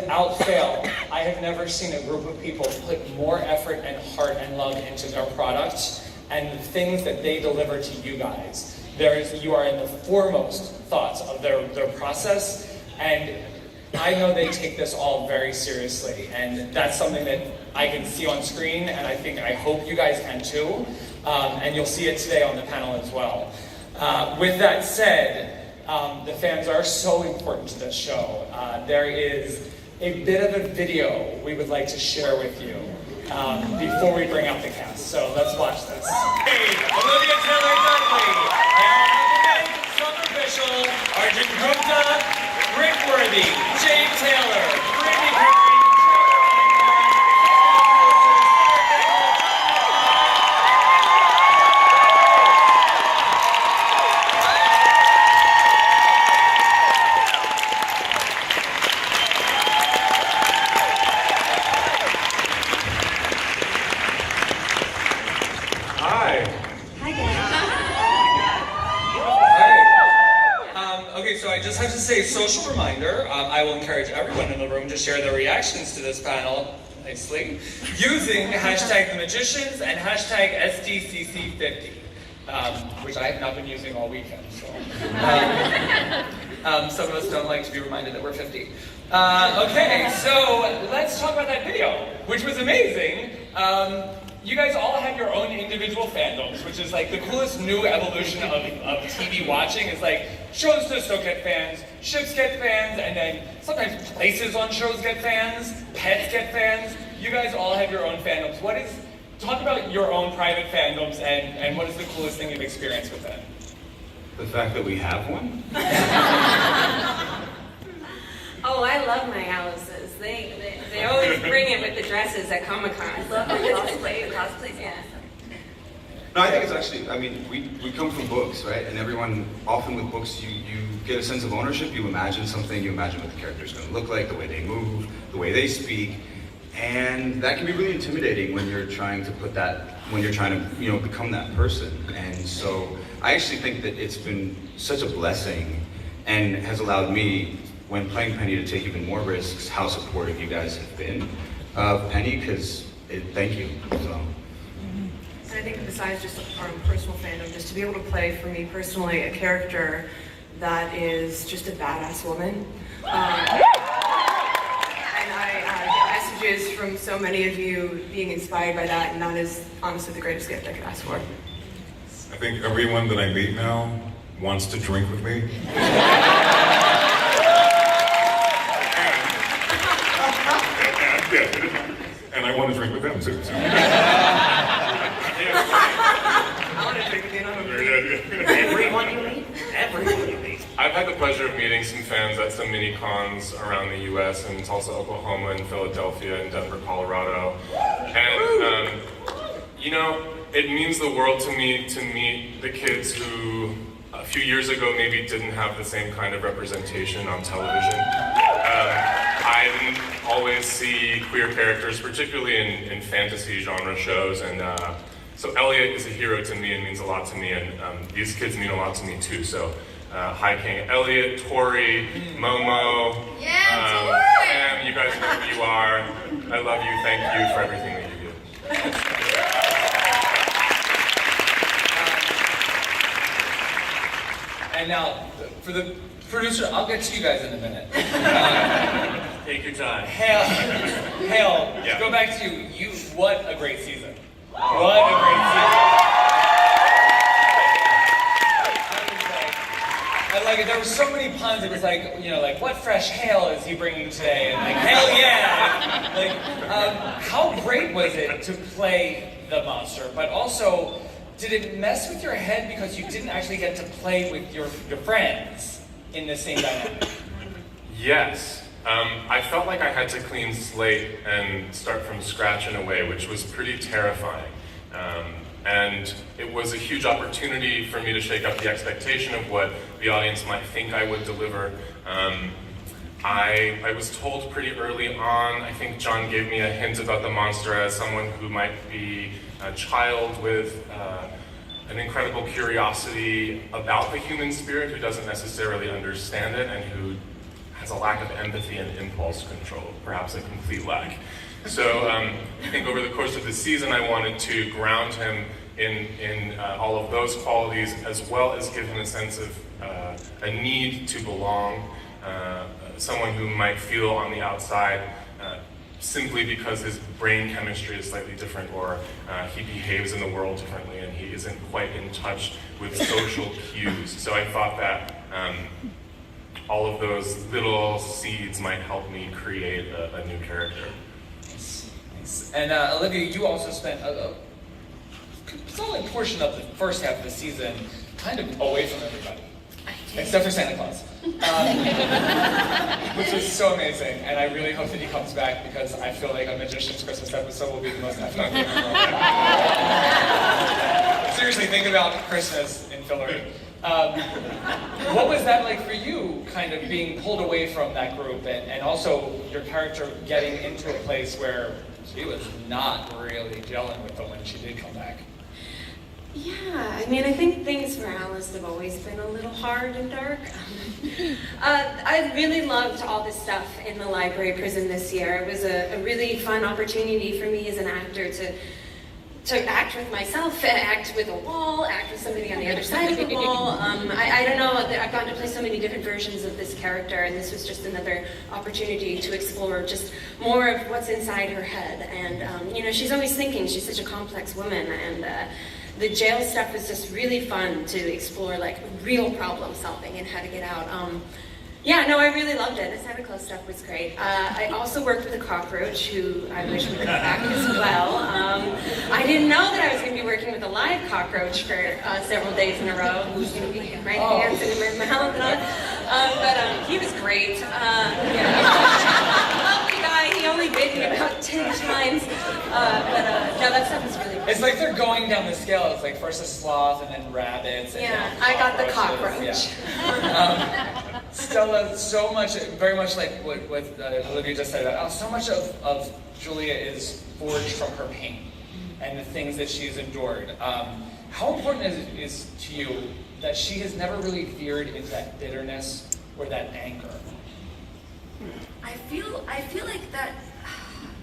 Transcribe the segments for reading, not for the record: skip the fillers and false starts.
without fail, I have never seen a group of people put more effort and heart and love into their products and the things that they deliver to you guys. You are in the foremost thoughts of their process, and I know they take this all very seriously, and that's something that I can see on screen, and I hope you guys can too, and you'll see it today on the panel as well. With that said, the fans are so important to this show. There is a bit of a video we would like to share with you before we bring out the cast, so let's watch this. Hey, Olivia Taylor-Dudley, Summer Official, Arjun Gupta, Rick Worthy, Jay Taylor, Brittany Perry, I have to say, social reminder, I will encourage everyone in the room to share their reactions to this panel, nicely, using hashtag the magicians and hashtag SDCC50, which I have not been using all weekend, so. Some of us don't like to be reminded that we're 50. Okay, so let's talk about that video, which was amazing. You guys all have your own individual fandoms, which is like the coolest new evolution of TV watching. Is like shows just don't get fans, ships get fans, and then sometimes places on shows get fans, pets get fans. You guys all have your own fandoms. Talk about your own private fandoms and what is the coolest thing you've experienced with them? The fact that we have one? Oh, I love my houses. They always bring it with the dresses at Comic-Con. I love the cosplays, yeah. No, I think it's actually, I mean, we come from books, right? And everyone, often with books, you get a sense of ownership. You imagine something, you imagine what the character's going to look like, the way they move, the way they speak. And that can be really intimidating when you're trying to become that person. And so I actually think that it's been such a blessing and has allowed me, when playing Penny, to take even more risks, how supportive you guys have been of Penny, because thank you. So I think besides just our own personal fandom, just to be able to play, for me personally, a character that is just a badass woman. And I get messages from so many of you being inspired by that, and that is honestly the greatest gift I could ask for. I think everyone that I meet now wants to drink with me. And I want to drink with them too. So. I want to drink with you. Everyone you meet? Everyone you meet. I've had the pleasure of meeting some fans at some mini cons around the US and Tulsa, Oklahoma, and Philadelphia, and Denver, Colorado. And, you know, it means the world to me to meet the kids who a few years ago maybe didn't have the same kind of representation on television. I didn't always see queer characters, particularly in fantasy genre shows, and so Elliot is a hero to me and means a lot to me, and these kids mean a lot to me too. So, hi King, Elliot, Tori, Momo, Sam, you guys know who you are. I love you, thank you for everything that you do. And now, for the producer, I'll get to you guys in a minute. Take your time. Hale, Yeah. Go back to you. What a great season. What a great season. I like it. There were so many puns. It was like, you know, like, what fresh Hale is he bringing today? And like, hell yeah. Like, how great was it to play the monster? But also, did it mess with your head because you didn't actually get to play with your friends in the same dynamic? Yes. I felt like I had to clean slate and start from scratch in a way, which was pretty terrifying. And it was a huge opportunity for me to shake up the expectation of what the audience might think I would deliver. I was told pretty early on, I think John gave me a hint about the monster as someone who might be a child with an incredible curiosity about the human spirit, who doesn't necessarily understand it, and who has a lack of empathy and impulse control, perhaps a complete lack. So I think over the course of the season, I wanted to ground him in all of those qualities, as well as give him a sense of a need to belong, someone who might feel on the outside simply because his brain chemistry is slightly different, or he behaves in the world differently and he isn't quite in touch with social cues. So I thought that all of those little seeds might help me create a new character. Nice. And Olivia, you also spent a solid portion of the first half of the season kind of away from everybody, except for Santa Claus, which was so amazing. And I really hope that he comes back, because I feel like a Magician's Christmas episode will be the most effed up thing in the world. Seriously, think about Christmas in Filler. What was that like for you, kind of being pulled away from that group, and also your character getting into a place where she was not really gelling with them when she did come back? Yeah, I mean, I think things for Alice have always been a little hard and dark. I really loved all this stuff in the library prison this year. It was a really fun opportunity for me as an actor to act with myself, act with a wall, act with somebody on the other side of the wall. I don't know, I've gotten to play so many different versions of this character, and this was just another opportunity to explore just more of what's inside her head. And, you know, she's always thinking, she's such a complex woman, and the jail stuff was just really fun to explore, like real problem solving and how to get out. Yeah, no, I really loved it. The Santa Claus stuff was great. I also worked with a cockroach who I wish would come back as well. I didn't know that I was going to be working with a live cockroach for several days in a row, who's going to be in my hands and in my mouth and all. But he was great. Lovely guy. He only bit me about 10 times. No, that stuff was really fun. It's like they're going down the scale. It's like first a sloth, and then rabbits. And Yeah, now I got the cockroaches. cockroach. Yeah. Stella, so much, very much like what Olivia just said, so much of Julia is forged from her pain and the things that she's endured. How important is to you that she has never really veered into that bitterness or that anger? I feel like that.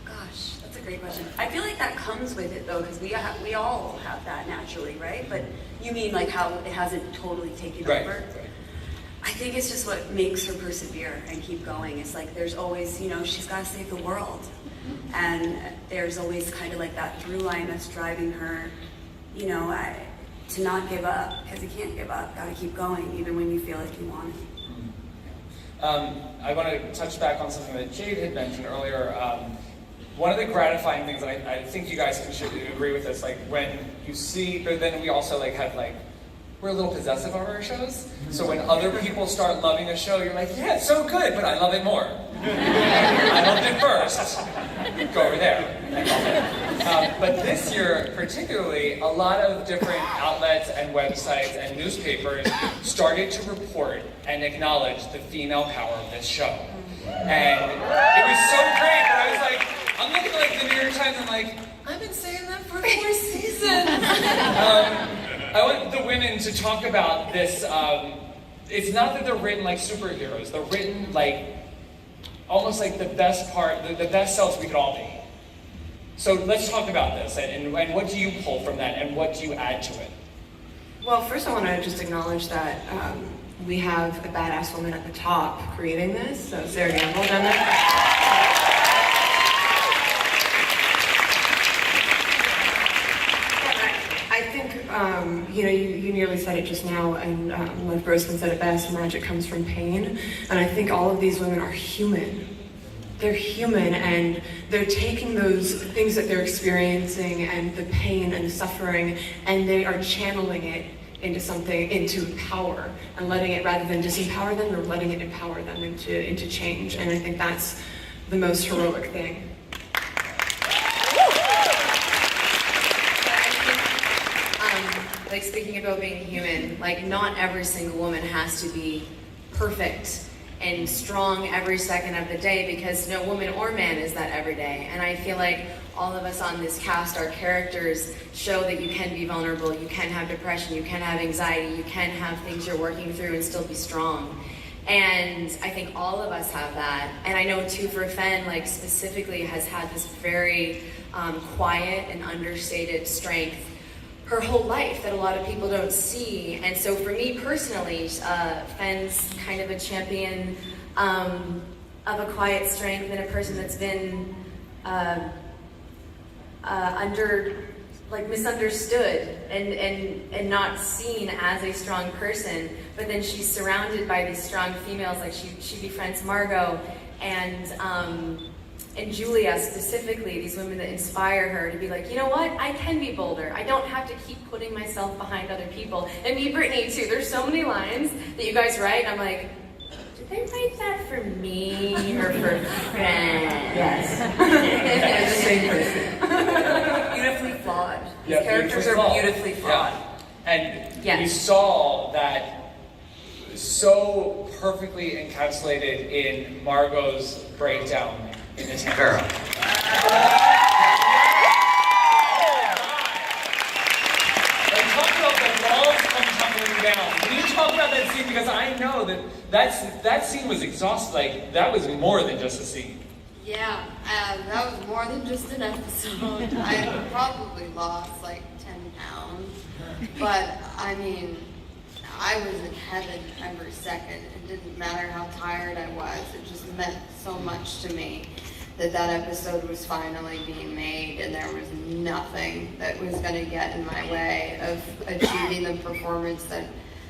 Gosh, that's a great question. I feel like that comes with it though, because we all have that naturally, right? But you mean like how it hasn't totally taken over? Right. I think it's just what makes her persevere and keep going. It's like there's always, you know, she's got to save the world. And there's always kind of like that through line that's driving her, you know, to not give up. Because you can't give up, got to keep going, even when you feel like you want it. I want to touch back on something that Jade had mentioned earlier. One of the gratifying things, and I think you guys should agree with this, like when you see, but then we also like have like, we're a little possessive of our shows. So when other people start loving a show, you're like, yeah, it's so good, but I love it more. I loved it first. Go over there. But this year, particularly, a lot of different outlets and websites and newspapers started to report and acknowledge the female power of this show. And it was so great that I was like, I'm looking at like the New York Times, I'm like, I've been saying that for 4 seasons. I want the women to talk about this. It's not that they're written like superheroes. They're written like almost like the best selves we could all be. So let's talk about this. And what do you pull from that? And what do you add to it? Well, first I want to just acknowledge that we have a badass woman at the top creating this. So Sarah Gamble done that. I think, you know, you nearly said it just now, and Lev Grossman said it best, magic comes from pain. And I think all of these women are human. They're human, and they're taking those things that they're experiencing and the pain and the suffering, and they are channeling it into power, and letting it, rather than disempower them, they're letting it empower them into change. And I think that's the most heroic thing. Like speaking about being human, like not every single woman has to be perfect and strong every second of the day, because no woman or man is that every day. And I feel like all of us on this cast, our characters show that you can be vulnerable, you can have depression, you can have anxiety, you can have things you're working through and still be strong. And I think all of us have that. And I know too for Fen, like specifically has had this very quiet and understated strength her whole life that a lot of people don't see. And so for me personally, Fen's kind of a champion of a quiet strength and a person that's been misunderstood and not seen as a strong person, but then she's surrounded by these strong females, like she befriends Margot and Julia specifically, these women that inspire her to be like, you know what, I can be bolder. I don't have to keep putting myself behind other people. And me, Brittany, too. There's so many lines that you guys write, and I'm like, did they write that for me or for friends? Yes. They're the same person. Beautifully flawed. These characters are beautifully flawed. Yeah. And we saw that so perfectly encapsulated in Margot's breakdown in the tent. Girl. Like, talk about the walls come tumbling down. Can you talk about that scene? Because I know that scene was exhausting. Like, that was more than just a scene. Yeah, that was more than just an episode. I probably lost like 10 pounds. But, I mean, I was in heaven every second. It didn't matter how tired I was. It just meant so much to me that episode was finally being made, and there was nothing that was going to get in my way of achieving the performance that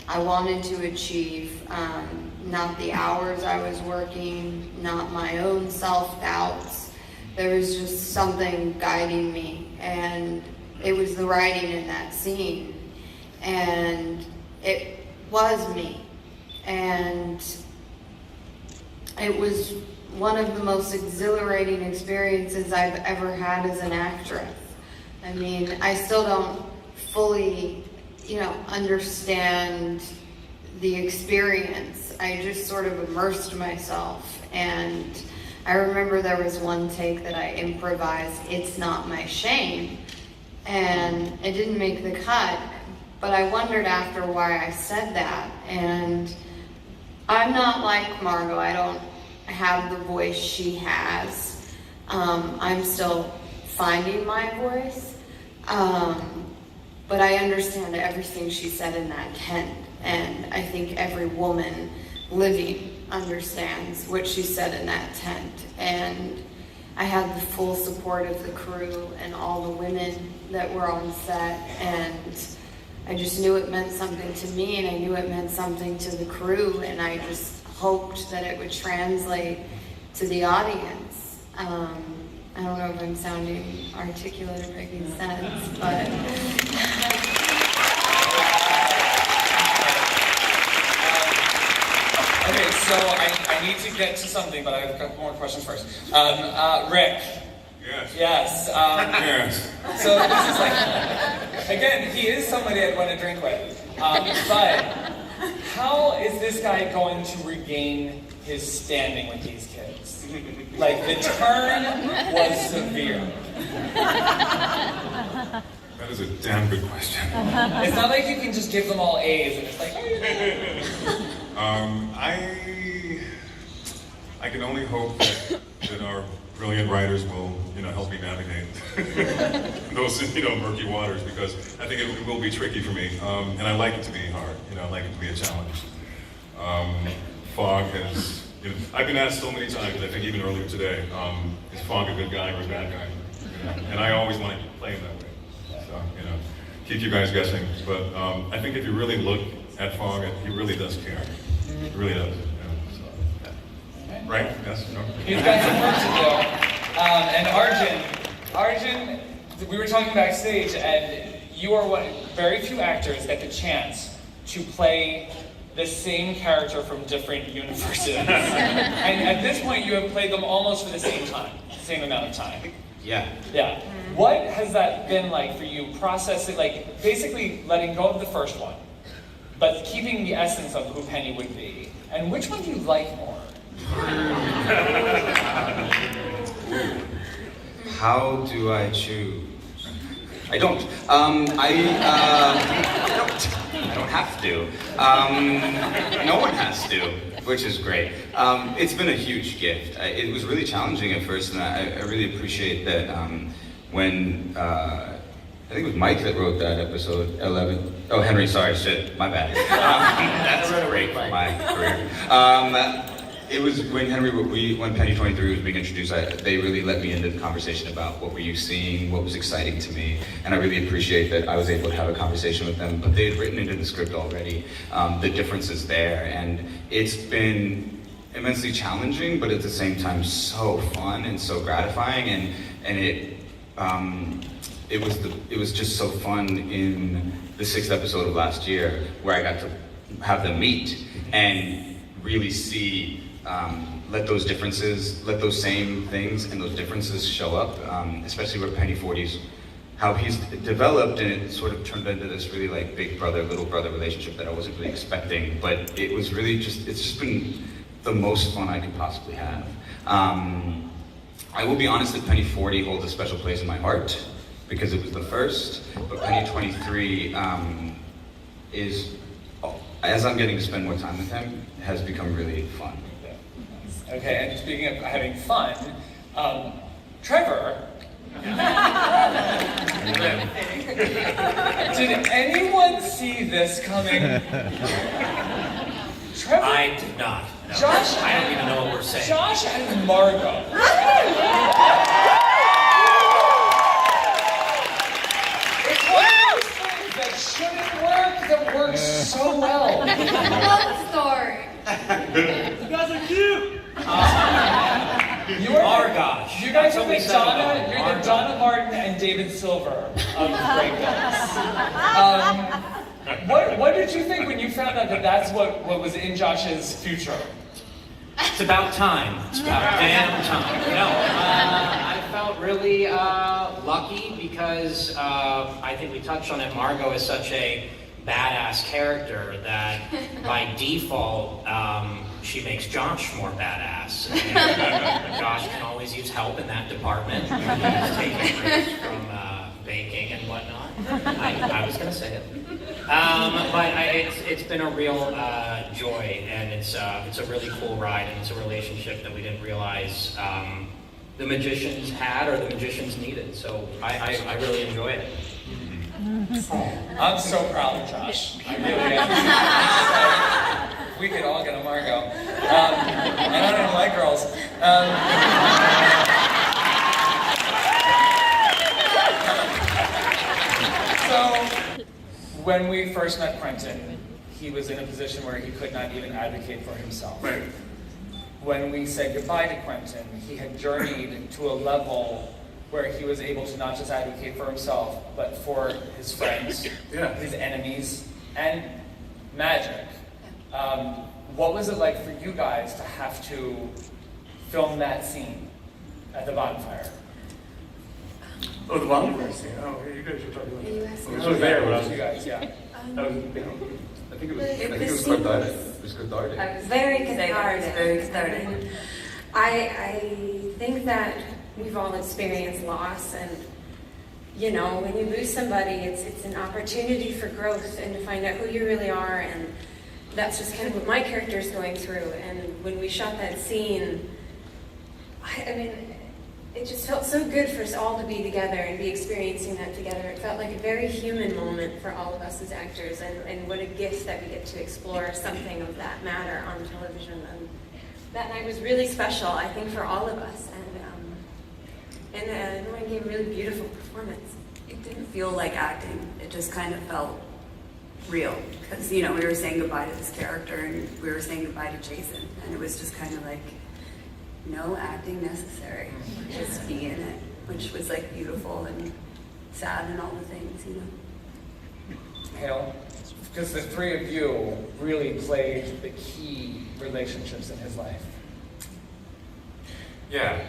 I wanted to achieve. Not the hours I was working, not my own self-doubts. There was just something guiding me, and it was the writing in that scene. And it was me. And it was one of the most exhilarating experiences I've ever had as an actress. I mean, I still don't fully, understand the experience. I just sort of immersed myself. And I remember there was one take that I improvised, "It's not my shame," and it didn't make the cut, but I wondered after why I said that. And I'm not like Margot. I don't have the voice she has. I'm still finding my voice. But I understand everything she said in that tent. And I think every woman living understands what she said in that tent. And I had the full support of the crew and all the women that were on set. And I just knew it meant something to me, and I knew it meant something to the crew, and I just hoped that it would translate to the audience. I don't know if I'm sounding articulate or making sense, but... Okay, so I need to get to something, but I have a couple more questions first. Rick. Yes. Yes. Yes. So this is like, again, he is somebody I'd want to drink with. But how is this guy going to regain his standing with these kids? Like, the turn was severe. That is a damn good question. It's not like you can just give them all A's and it's like, I can only hope that our brilliant writers will, help me navigate those, murky waters, because I think it will be tricky for me, and I like it to be hard. I like it to be a challenge. Fogg has, I've been asked so many times, I think even earlier today, is Fogg a good guy or a bad guy? And I always want to play him that way. So, keep you guys guessing. But I think if you really look at Fogg, he really does care. He really does. Right? Yes? No? he's got some work to do. And Arjun, we were talking backstage, and you are one very few actors get the chance to play the same character from different universes. And at this point, you have played them almost for the same amount of time. Yeah. Yeah. What has that been like for you, processing, like basically letting go of the first one, but keeping the essence of who Penny would be? And which one do you like more? How do I choose? I don't. I don't have to. No one has to. which is great. It's been a huge gift. It was really challenging at first, and I really appreciate that when, I think it was Mike that wrote that episode 11. Oh, Henry, sorry, shit, my bad. That's a break for my career. It was when when Penny 23 was being introduced, they really let me into the conversation about what were you seeing, what was exciting to me, and I really appreciate that I was able to have a conversation with them, but they had written into the script already the differences there, and it's been immensely challenging, but at the same time so fun and so gratifying, and it was just so fun in the 6th episode of last year where I got to have them meet and really see let those same things and those differences show up, especially where Penny 40's, how he's developed, and it sort of turned into this really like big brother, little brother relationship that I wasn't really expecting, but it was really it's just been the most fun I could possibly have. I will be honest that Penny 40 holds a special place in my heart because it was the first, but Penny 23 is, as I'm getting to spend more time with him, has become really fun. Okay, and speaking of having fun, Trevor. Did anyone see this coming? Trevor? I did not. No. Josh, I don't even know what we're saying. Josh and Margot. It's one of those things that shouldn't work that works so well. Love story. You guys are cute. You guys are the Donna. You're the Donna Martin and David Silver of Great Guns. What did you think when you found out that that's what was in Josh's future? It's about time. It's about damn time. No, I felt really lucky because I think we touched on it. Margot is such a badass character that by default she makes Josh more badass. And Josh can always use help in that department. He's taking breaks from baking and whatnot. I was going to say it. But it's been a real joy, and it's a really cool ride, and it's a relationship that we didn't realize the magicians had or the magicians needed. So I really enjoy it. I'm so proud of Josh. I really am. We could all get a Margot. And I don't even like girls. So, when we first met Quentin, he was in a position where he could not even advocate for himself. Right. When we said goodbye to Quentin, he had journeyed to a level where he was able to not just advocate for himself, but for his friends, his enemies, and magic. What was it like for you guys to have to film that scene at the bonfire? Oh, the bonfire scene. Oh, you guys were talking about that. I was there when I was you guys, yeah. I think it was cathartic. It was cathartic. I was very cathartic. I think that we've all experienced loss, and you know, when you lose somebody, it's an opportunity for growth and to find out who you really are, and that's just kind of what my character is going through. And when we shot that scene, I mean, it just felt so good for us all to be together and be experiencing that together. It felt like a very human moment for all of us as actors, and what a gift that we get to explore something of that matter on television. And that night was really special, I think, for all of us. And everyone gave a really beautiful performance. It didn't feel like acting. It just kind of felt real. Because, you know, we were saying goodbye to this character and we were saying goodbye to Jason. And it was just kind of like, no acting necessary. Just be in it. Which was like beautiful and sad and all the things, you know. Hale, because the three of you really played the key relationships in his life. Yeah.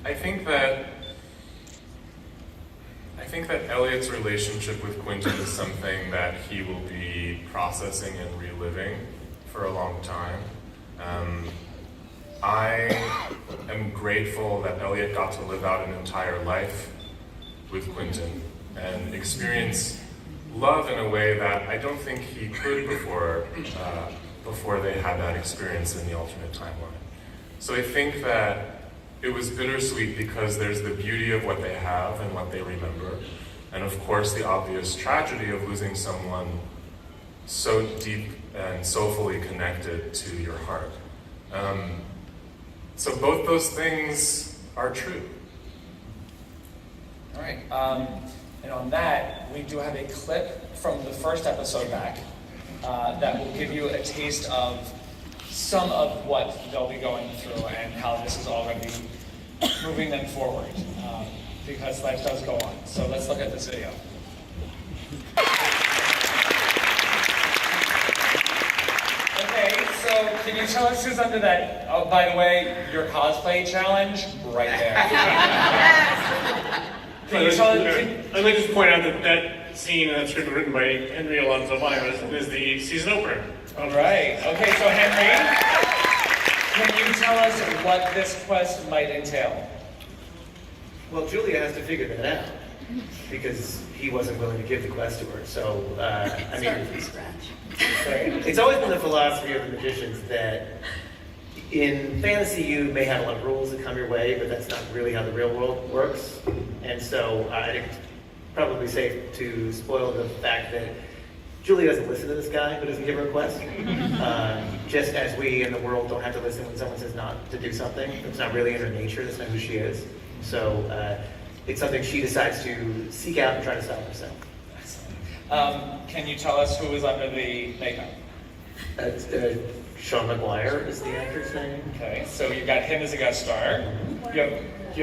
I think that Elliot's relationship with Quentin is something that he will be processing and reliving for a long time. I am grateful that Elliot got to live out an entire life with Quentin and experience love in a way that I don't think he could before they had that experience in the alternate timeline. So I think that it was bittersweet because there's the beauty of what they have and what they remember, and of course the obvious tragedy of losing someone so deep and so fully connected to your heart. So both those things are true. All right, and on that, we do have a clip from the first episode back that will give you a taste of some of what they'll be going through and how this is all going to be moving them forward, because life does go on. So let's look at this video. Okay, so can you tell us who's under that? Oh, by the way, your cosplay challenge, right there. Can you tell us? I'd like to just point out that that scene and that script written by Henry Alonso Myers is the season opener. All right. Okay, so Henry, can you tell us what this quest might entail? Well, Julia has to figure that out because he wasn't willing to give the quest to her. So, I mean, from scratch. it's always been the philosophy of the magicians that in fantasy you may have a lot of rules that come your way, but that's not really how the real world works. And so I think it's probably safe to spoil the fact that Julie doesn't listen to this guy who doesn't give her a quest. Just as we in the world don't have to listen when someone says not to do something. It's not really in her nature, that's not who she is. So it's something she decides to seek out and try to stop herself. Can you tell us who is under the makeup? Sean McGuire is the actor's name. Okay, so you got him as a guest star. You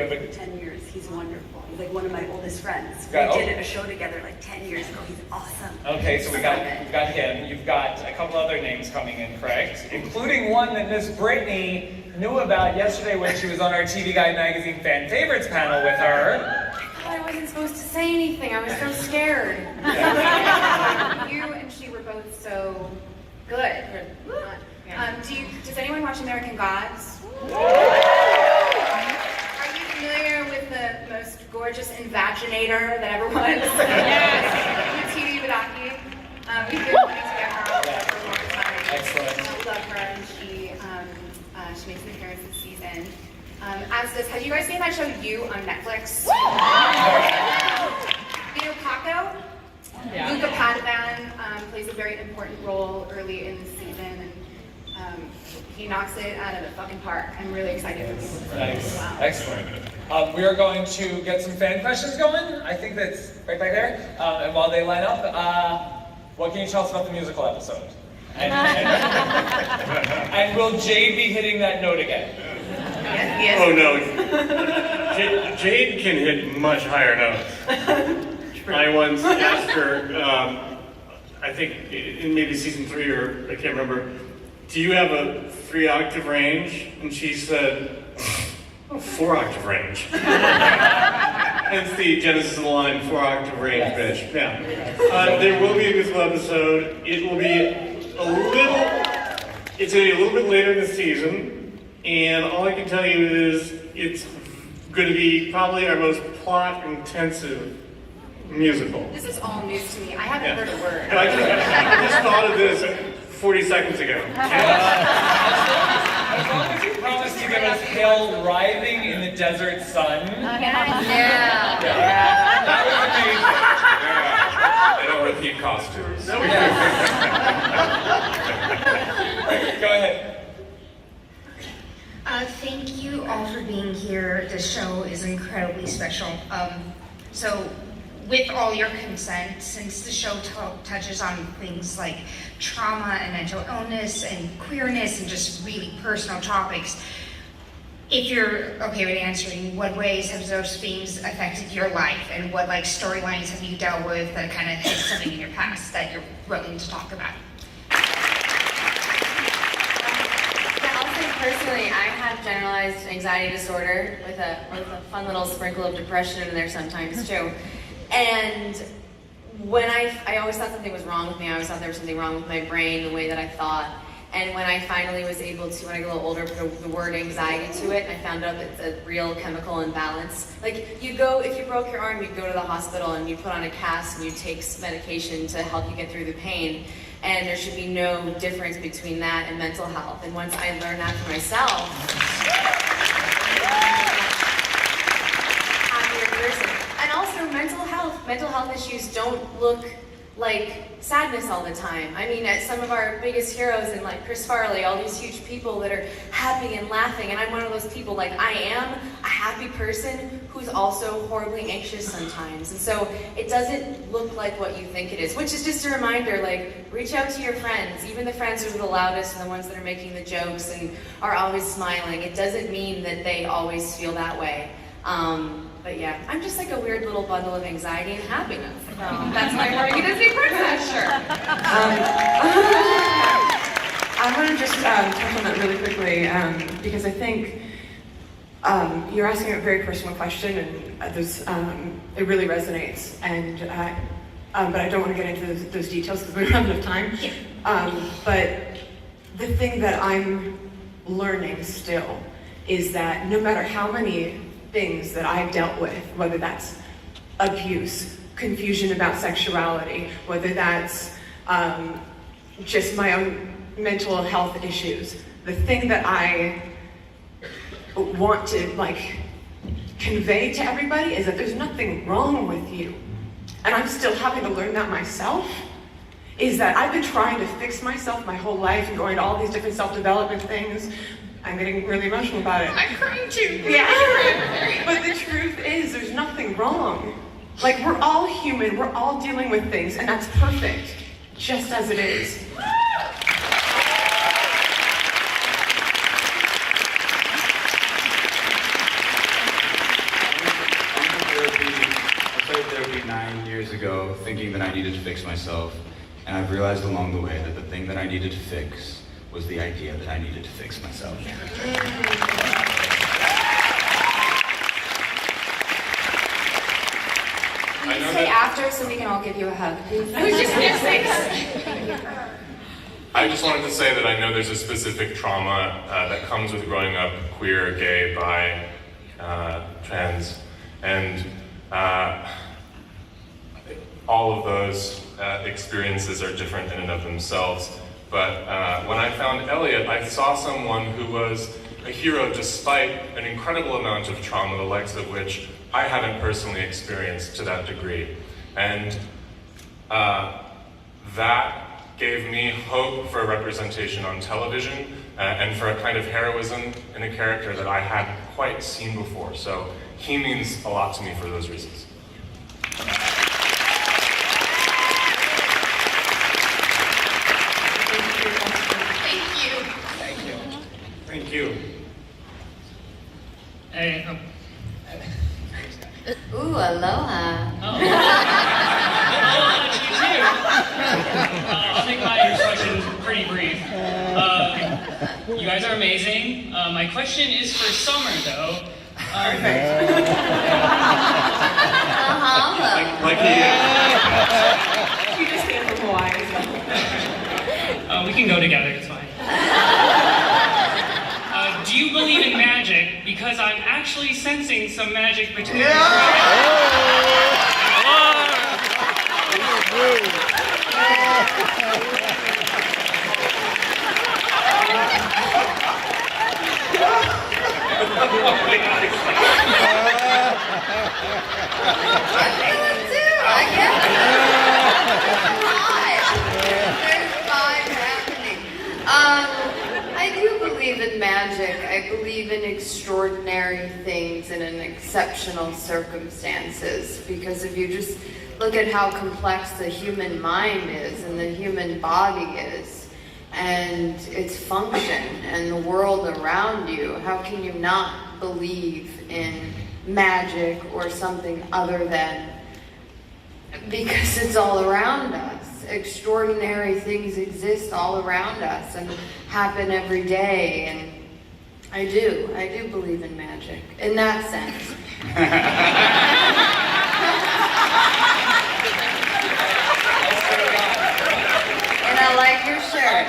have a 10 years. He's wonderful. He's like one of my oldest friends. We Got- did a show together like 10 years ago. He's awesome. Okay, so we've got him. You've got a couple other names coming in, correct? Including one that Miss Brittany knew about yesterday when she was on our TV Guide Magazine Fan Favorites panel with her. I wasn't supposed to say anything. I was so scared. You and she were both so good. Does anyone watch American Gods? Are you familiar with the most gorgeous invaginator that ever was? Yes. TV Badaki. We've been wanting to get her on for a long time. Excellent. I love her, and she makes an appearance this season. As does, have you guys seen that show You on Netflix? Vito Paco? Yeah. Luca Padovan plays a very important role early in the season, and he knocks it out of the fucking park. I'm really excited for this. Nice. Wow. Excellent. We are going to get some fan questions going. I think that's right back there. And while they line up, what can you tell us about the musical episode? And will Jade be hitting that note again? Yes. Oh no, Jade can hit much higher notes. I once asked her, I think in maybe season 3 or I can't remember, do you have a 3-octave range? And she said, 4-octave range. Hence the genesis of the line, 4-octave range, bitch. Yeah. There will be a musical episode. It will be it's going to be a little bit later in the season, and all I can tell you is it's going to be probably our most plot-intensive musical. This is all news to me. I haven't heard a word. I just thought of this 40 seconds ago. As long as you promise to give us Hill writhing in the desert sun. Yeah. That They don't repeat costumes. was amazing. Go ahead. Thank you all for being here. The show is incredibly special. So, with all your consent, since the show touches on things like trauma and mental illness and queerness and just really personal topics, if you're okay with answering, what ways have those themes affected your life, and what storylines have you dealt with that kind of hit something in your past that you're willing to talk about? Personally, I have generalized anxiety disorder with a fun little sprinkle of depression in there sometimes too. And when I always thought something was wrong with me. I always thought there was something wrong with my brain, the way that I thought. And when I finally was able to, when I got a little older, put the word anxiety to it, and I found out that it's a real chemical imbalance. Like, you go, if you broke your arm, you'd go to the hospital and you put on a cast and you take medication to help you get through the pain. And there should be no difference between that and mental health. And once I learned that for myself, happier person. And also mental health issues don't look like sadness all the time. I mean, some of our biggest heroes, and like Chris Farley, all these huge people that are happy and laughing, and I'm one of those people. Like, I am a happy person who's also horribly anxious sometimes, and so it doesn't look like what you think it is, which is just a reminder, like, reach out to your friends, even the friends who are the loudest and the ones that are making the jokes and are always smiling. It doesn't mean that they always feel that way. But yeah, I'm just like a weird little bundle of anxiety and happiness. So that's my Morgan Disney princess shirt. I want to just touch on that really quickly because I think you're asking a very personal question, and it really resonates. And but I don't want to get into those details because we don't have enough time. But the thing that I'm learning still is that no matter how many things that I've dealt with, whether that's abuse, confusion about sexuality, whether that's just my own mental health issues, the thing that I want to convey to everybody is that there's nothing wrong with you. And I'm still having to learn that myself, is that I've been trying to fix myself my whole life and going to all these different self-development things. I'm getting really emotional about it. I'm crying too. Yeah. But the truth is, there's nothing wrong. Like, we're all human, we're all dealing with things, and that's perfect, just as it is. I started therapy 9 years ago, thinking that I needed to fix myself, and I've realized along the way that the thing that I needed to fix was the idea that I needed to fix myself. Will you say after so we can all give you a hug? I was just gonna say I just wanted to say that I know there's a specific trauma that comes with growing up queer, gay, bi, trans, and all of those experiences are different in and of themselves. But when I found Elliot, I saw someone who was a hero despite an incredible amount of trauma, the likes of which I haven't personally experienced to that degree. And that gave me hope for representation on television and for a kind of heroism in a character that I hadn't quite seen before. So he means a lot to me for those reasons. Thank you. Hey. Ooh, aloha. Oh. Aloha to you too. I'll make my introduction pretty brief. You guys are amazing. My question is for Summer, though. Like he is. You just came from Hawaii. We can go together, it's fine. Do you believe in magic? Because I'm actually sensing some magic between us right I get it. There's vibes happening. I do believe in magic. I believe in extraordinary things and in exceptional circumstances. Because if you just look at how complex the human mind is and the human body is, and its function and the world around you, how can you not believe in magic or something other than, because it's all around us. Extraordinary things exist all around us and happen every day, and I do believe in magic in that sense. And I like your shirt.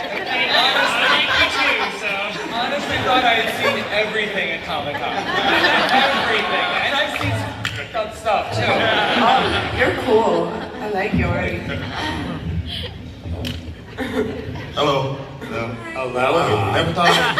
thought I had seen everything at Comic-Con. Everything. And I've seen some stuff too. Oh, you're cool. I like you already. Hello. Hello. Never thought I'd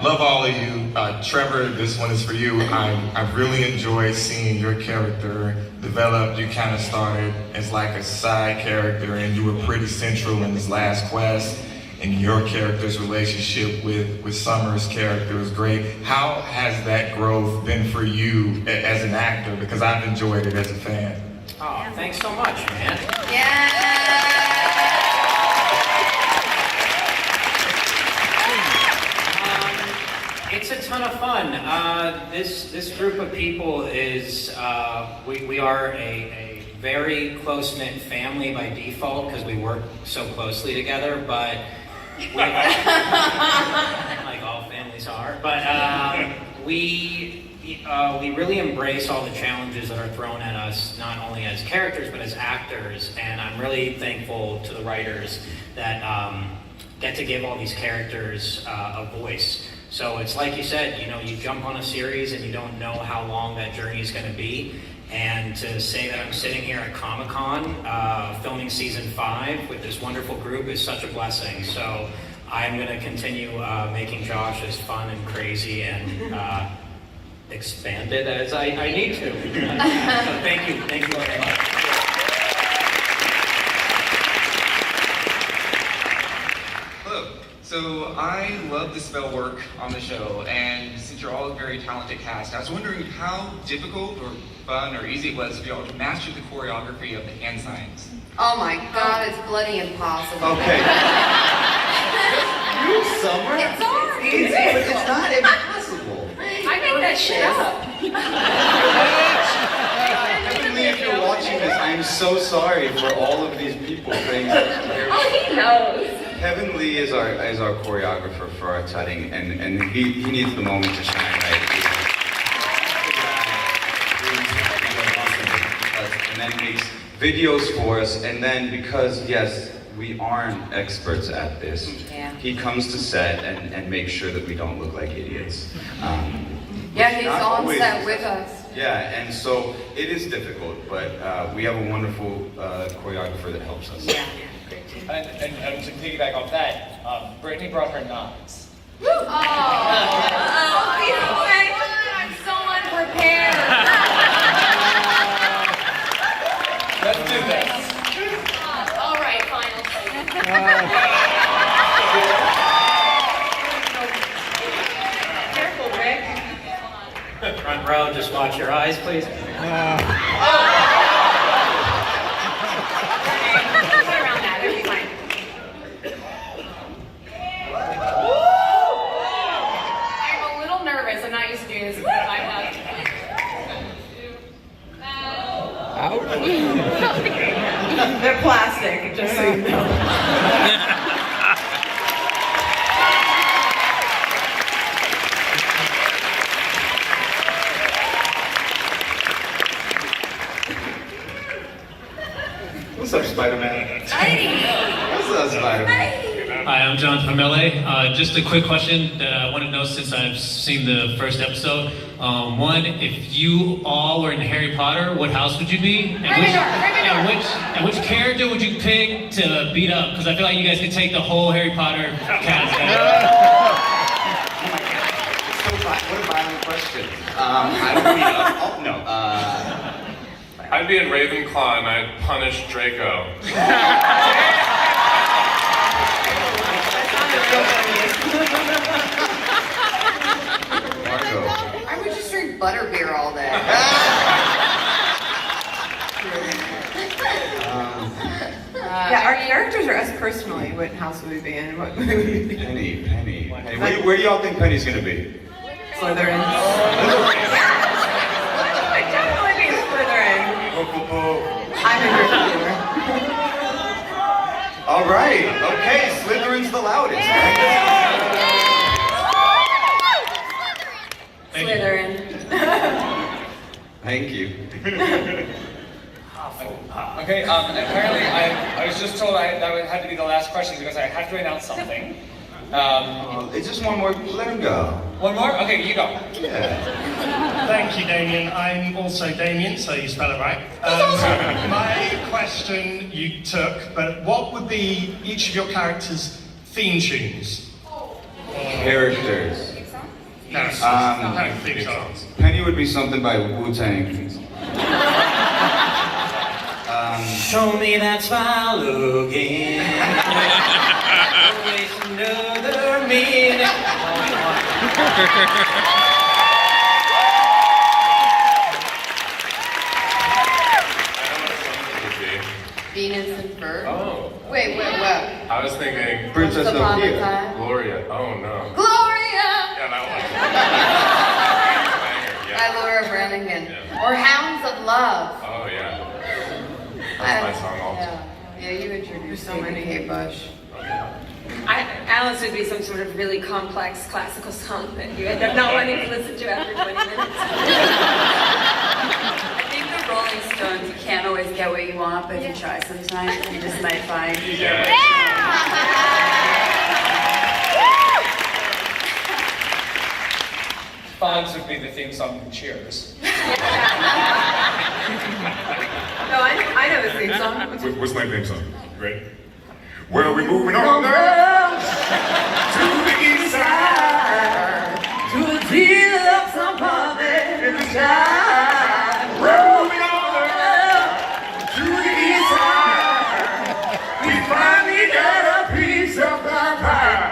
be love all of you. Trevor, this one is for you. I really enjoyed seeing your character develop. You kind of started as like a side character and you were pretty central in this last quest. And your character's relationship with Summer's character is great. How has that growth been for you as an actor? Because I've enjoyed it as a fan. Oh, thanks so much, man. It's a ton of fun. This group of people is, we are a very close-knit family by default because we work so closely together, but like all families are. But we really embrace all the challenges that are thrown at us, not only as characters, but as actors. And I'm really thankful to the writers that get to give all these characters a voice. So it's like you said, you jump on a series and you don't know how long that journey is going to be. And to say that I'm sitting here at Comic-Con filming season 5 with this wonderful group is such a blessing. So I'm going to continue making Josh as fun and crazy and expanded as I need to. So thank you very much. So I love the spell work on the show, and since you're all a very talented cast, I was wondering how difficult or fun or easy it was for y'all to master the choreography of the hand signs. Oh my God, it's bloody impossible. Okay. You, Summer? It's hard. It's easy, but it's not impossible. I made that shit up. Heavenly, if you're watching this, I'm so sorry for all of these people saying Oh, he knows. Heavenly is our choreographer for our tutting, and he needs the moment to shine, right? And then makes videos for us, and then because yes, we aren't experts at this, he comes to set and makes sure that we don't look like idiots. Yeah, he's on set with us. Yeah, and so it is difficult, but we have a wonderful choreographer that helps us. Yeah. And to piggyback off that, Brittany brought her knives. I'm so unprepared. Let's do this. All right, fine. Careful, Rick. Front row, just watch your eyes, please. They're plastic, just so you know. What's up, Spider-Man? What's up, Spider-Man? Hi, I'm John from LA. Just a quick question that I want to know since I've seen the first episode. One, if you all were in Harry Potter, what house would you be? And which character would you pick to beat up? Because I feel like you guys could take the whole Harry Potter cast. What a violent question. I would beat up. Oh, no. I'd be in Ravenclaw and I'd punish Draco. I would just drink butterbeer all day. Yeah, our characters are us personally. What house would we be in? What movie would we be in? Penny. Where do y'all think Penny's gonna be? Slytherin. I'd definitely be Slytherin. I'm a Gryffindor. All right. Okay, Slytherin's the loudest. Slytherin. Thank you. Okay, apparently I was just told that had to be the last question because I have to announce something. It's just one more. Let him go. One more? Okay, you go. Yeah. Thank you, Damien. I'm also Damien, so you spell it right. My question you took, but what would be each of your characters' theme tunes? Characters. No, theme songs. Penny would be something by Wu-Tang. Show me that smile again. Always another minute. Venus and Ferb. Oh. Wait, what? I was thinking Princess Once upon a Sophia. time. Gloria. Oh no. Gloria! Yeah, that one. By Laura Branigan. Or Hounds of Love. Oh yeah. That's my song also. Yeah, you introduced so many. Hey, Bush. Alice would be some sort of really complex classical song that you end up not wanting to listen to after 20 minutes. I think the Rolling Stones, you can't always get what you want, but if you try sometimes, you just might find you get what you want. Fogs would be the theme song from Cheers. No, I know the theme song. What's my theme song? Ready? Well, we're moving on now to the east side, To a deal of some puppet in the sky. we're moving on now to the east side. We finally got a piece of the pie.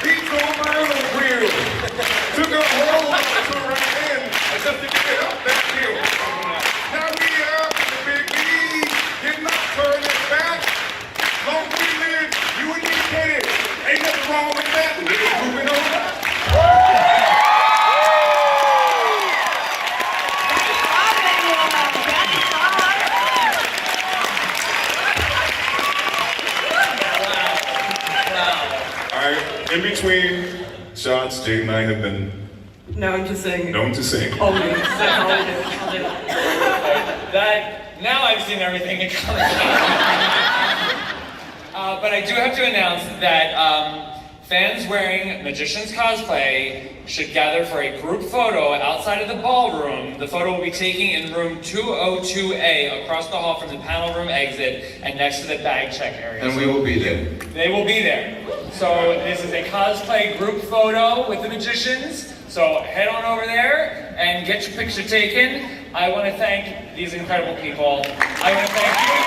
He's over the wheel. Took a whole lot to run in just to get up that hill. Now we up in the big league, getting up, turning back. Long as we live, you and me, Kenny. Ain't nothing wrong with that. We're moving on up. All right, in between shots, Jade and I have been Known to sing. known to sing. Always. That's all I do. I'll do That, now I've seen everything that comes out. But I do have to announce that fans wearing Magician's cosplay should gather for a group photo outside of the ballroom. The photo will be taken in room 202A across the hall from the panel room exit and next to the bag check area. And we will be there. They will be there. So this is a cosplay group photo with the Magicians. So head on over there and get your picture taken. I want to thank these incredible people. I want to thank you